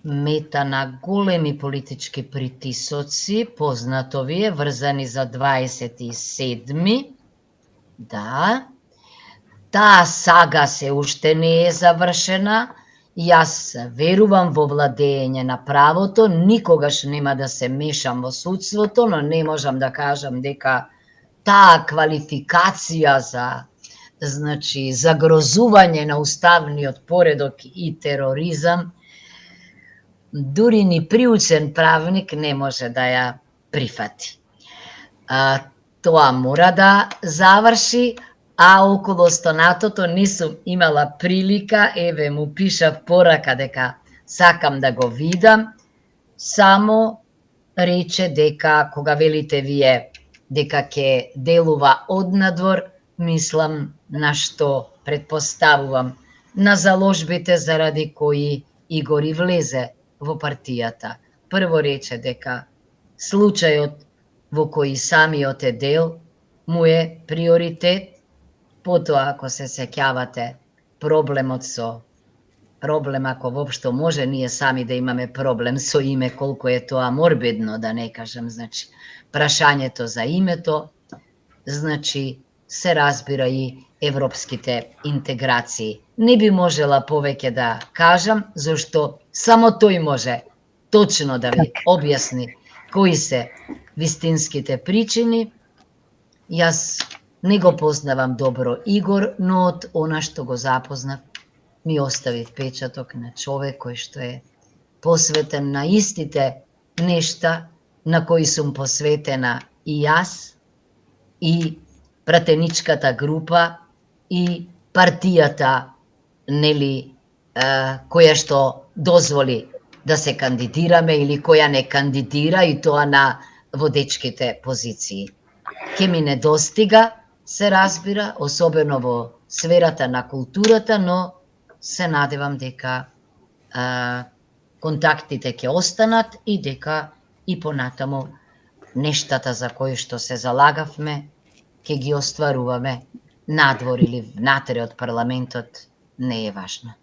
мета на големи политички притисоци, познато ви е, врзани за 27-ми. Да. Таа сага се уште не е завршена. Јас верувам во владење на правото, никогаш нема да се мешам во судството, но не можам да кажам дека таа квалификација за загрозување на уставниот поредок и тероризам, дури ни приучен правник не може да ја прифати. Тоа мора да заврши, а околу останатото не сум имала прилика, еве му пишав порака дека сакам да го видам, само рече дека кога велите вие дека ќе делува однадвор, мислам на што предпоставувам, на заложбите заради кои Игор и влезе во партијата. Прво рече дека случајот во кој самиот е дел му е приоритет, потоа ако се сеќавате проблемот ако воопшто може ние сами да имаме проблем со име, колку е тоа морбидно, да не кажам, прашањето за името, се разбира и европските интеграции. Не би можела повеќе да кажам, зашто само тој може точно да ви објасни кои се вистинските причини. Јас не го познавам добро Игор, но од она што го запознав, ми остави впечаток на човек кој што е посветен на истите нешта на кои сум посветена и јас, и пратеничката група, и партијата, која што дозволи да се кандидираме или која не кандидира, и тоа на водечките позиции. Ке ми недостига, се разбира, особено во сферата на културата, но се надевам дека контактите ќе останат и дека и понатаму нештата за кои што се залагавме ќе ги остваруваме надвор или внатре од парламентот, не е важно.